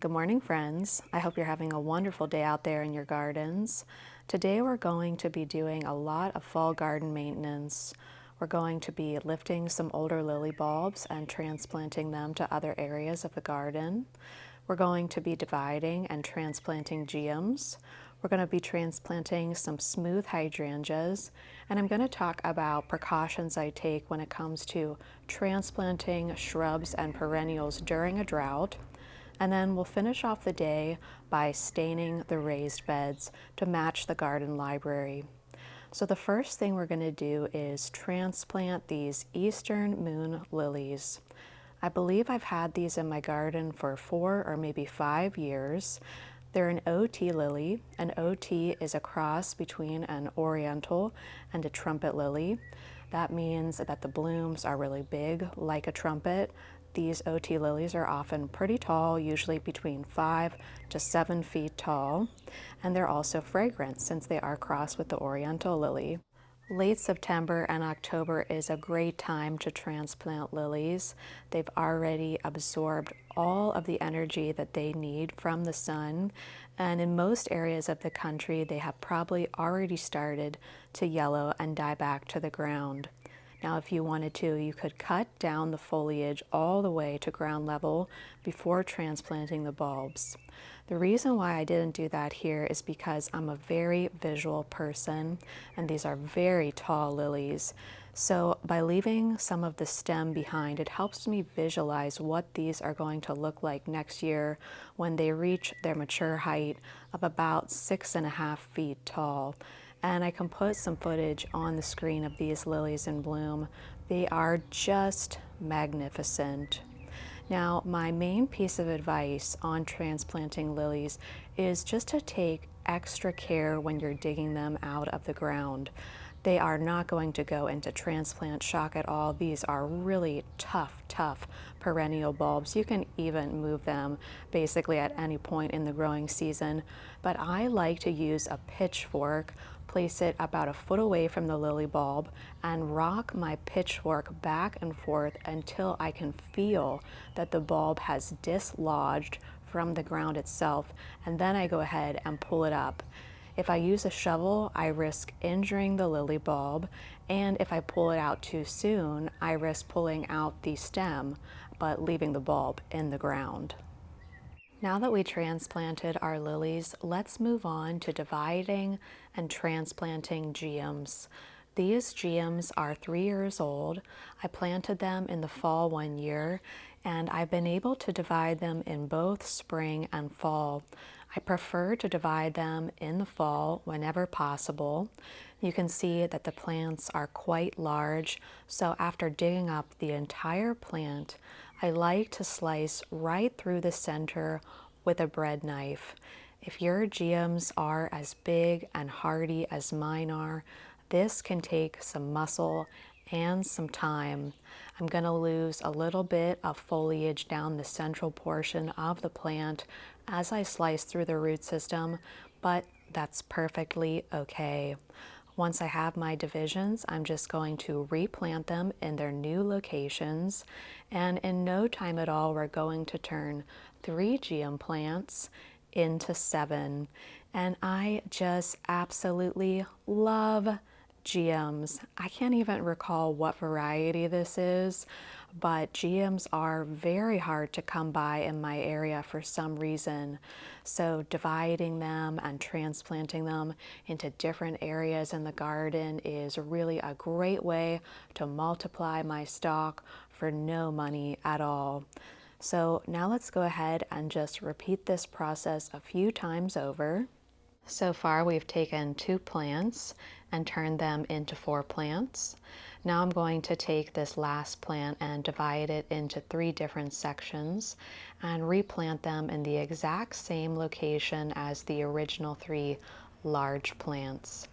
Good morning, friends. I hope you're having a wonderful day out there in your gardens. Today we're going to be doing a lot of fall garden maintenance. We're going to be lifting some older lily bulbs and transplanting them to other areas of the garden. We're going to be dividing and transplanting geums. We're going to be transplanting some smooth hydrangeas, and I'm going to talk about precautions I take when it comes to transplanting shrubs and perennials during a drought. And then we'll finish off the day by staining the raised beds to match the garden library. So the first thing we're going to do is transplant these Eastern Moon Lilies. I believe I've had these in my garden for 4 or maybe 5 years. They're an OT lily. An OT is a cross between an oriental and a trumpet lily. That means that the blooms are really big, like a trumpet. These OT lilies are often pretty tall, usually between 5 to 7 feet tall, and they're also fragrant since they are crossed with the oriental lily. Late September and October is a great time to transplant lilies. They've already absorbed all of the energy that they need from the sun, and in most areas of the country they have probably already started to yellow and die back to the ground. Now, if you wanted to, you could cut down the foliage all the way to ground level before transplanting the bulbs. The reason why I didn't do that here is because I'm a very visual person, and these are very tall lilies. So by leaving some of the stem behind, it helps me visualize what these are going to look like next year when they reach their mature height of about 6.5 feet tall. And I can put some footage on the screen of these lilies in bloom. They are just magnificent. Now, my main piece of advice on transplanting lilies is just to take extra care when you're digging them out of the ground. They are not going to go into transplant shock at all. These are really tough perennial bulbs. You can even move them basically at any point in the growing season. But I like to use a pitchfork, place it about a foot away from the lily bulb, and rock my pitchfork back and forth until I can feel that the bulb has dislodged from the ground itself, and then I go ahead and pull it up. If I use a shovel, I risk injuring the lily bulb, and if I pull it out too soon, I risk pulling out the stem, but leaving the bulb in the ground. Now that we transplanted our lilies, let's move on to dividing and transplanting geums. These geums are 3 years old. I planted them in the fall one year, and I've been able to divide them in both spring and fall. I prefer to divide them in the fall whenever possible. You can see that the plants are quite large, so after digging up the entire plant, I like to slice right through the center with a bread knife. If your geums are as big and hardy as mine are, this can take some muscle and some time. I'm going to lose a little bit of foliage down the central portion of the plant as I slice through the root system, but that's perfectly okay. Once I have my divisions, I'm just going to replant them in their new locations, and in no time at all, we're going to turn 3 geum plants into 7. And I just absolutely love geums. I can't even recall what variety this is, but geums are very hard to come by in my area for some reason. So dividing them and transplanting them into different areas in the garden is really a great way to multiply my stock for no money at all. So now let's go ahead and just repeat this process a few times over. So far we've taken 2 plants and turned them into 4 plants. Now I'm going to take this last plant and divide it into 3 different sections and replant them in the exact same location as the original 3 large plants.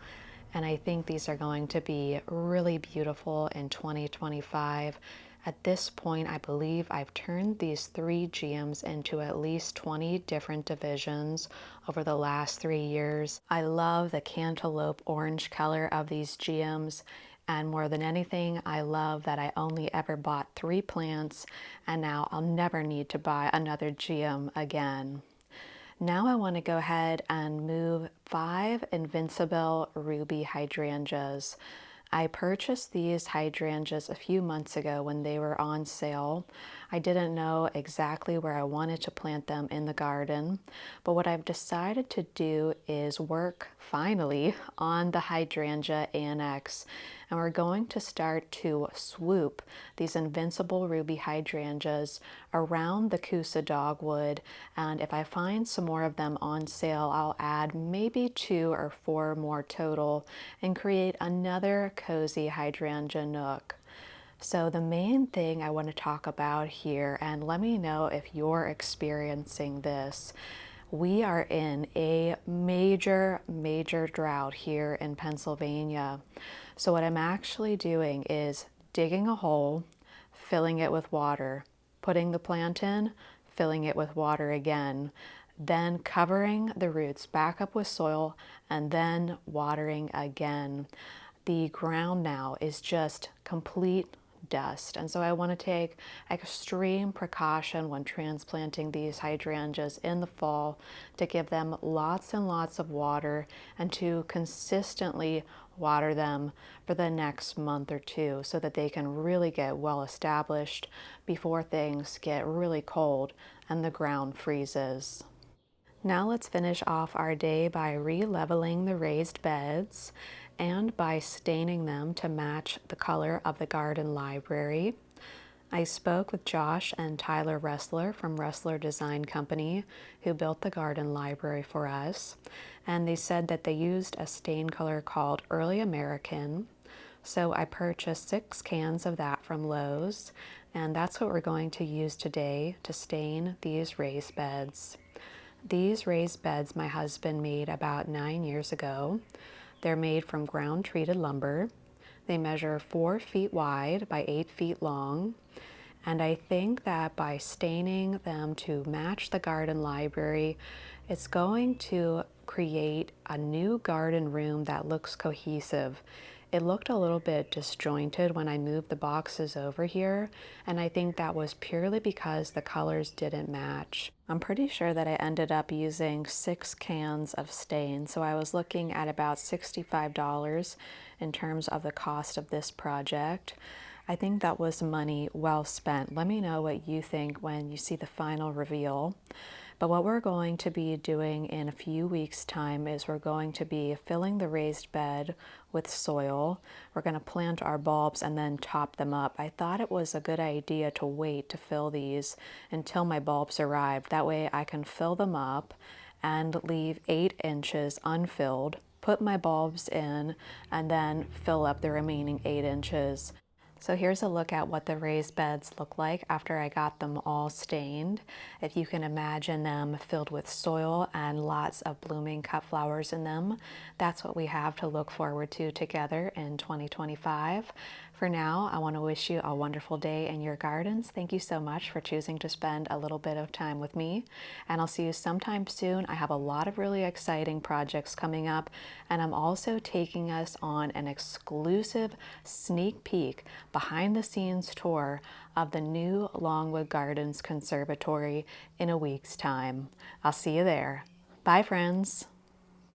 And I think these are going to be really beautiful in 2025. At this point, I believe I've turned these 3 geums into at least 20 different divisions over the last 3 years. I love the cantaloupe orange color of these geums, And more than anything, I love that I only ever bought 3 plants, and now I'll never need to buy another geum again. Now I want to go ahead and move 5 Invincible Ruby Hydrangeas. I purchased these hydrangeas a few months ago when they were on sale. I didn't know exactly where I wanted to plant them in the garden, but what I've decided to do is work finally on the hydrangea annex, and we're going to start to swoop these Invincible Ruby hydrangeas around the Coosa dogwood, and if I find some more of them on sale, I'll add maybe 2 or 4 more total and create another cozy hydrangea nook. So the main thing I want to talk about here, and let me know if you're experiencing this, we are in a major drought here in Pennsylvania. So what I'm actually doing is digging a hole, filling it with water, putting the plant in, filling it with water again, then covering the roots back up with soil, and then watering again. The ground now is just complete dust, and so I want to take extreme precaution when transplanting these hydrangeas in the fall to give them lots and lots of water and to consistently water them for the next month or two so that they can really get well established before things get really cold and the ground freezes. Now let's finish off our day by re-leveling the raised beds and by staining them to match the color of the garden library. I spoke with Josh and Tyler Ressler from Ressler Design Company, who built the garden library for us, and they said that they used a stain color called Early American. So I purchased 6 cans of that from Lowe's, and that's what we're going to use today to stain these raised beds. These raised beds my husband made about 9 years ago. They're made from ground treated lumber. They measure 4 feet wide by 8 feet long. And I think that by staining them to match the garden library, it's going to create a new garden room that looks cohesive. It looked a little bit disjointed when I moved the boxes over here, and I think that was purely because the colors didn't match. I'm pretty sure that I ended up using 6 cans of stain, so I was looking at about $65 in terms of the cost of this project. I think that was money well spent. Let me know what you think when you see the final reveal. But what we're going to be doing in a few weeks' time is we're going to be filling the raised bed with soil. We're going to plant our bulbs and then top them up. I thought it was a good idea to wait to fill these until my bulbs arrived. That way I can fill them up and leave 8 inches unfilled, put my bulbs in, and then fill up the remaining 8 inches. So here's a look at what the raised beds look like after I got them all stained. If you can imagine them filled with soil and lots of blooming cut flowers in them, that's what we have to look forward to together in 2025. For now, I want to wish you a wonderful day in your gardens. Thank you so much for choosing to spend a little bit of time with me, and I'll see you sometime soon. I have a lot of really exciting projects coming up, and I'm also taking us on an exclusive sneak peek behind the scenes tour of the new Longwood Gardens Conservatory in a week's time. I'll see you there. Bye, friends.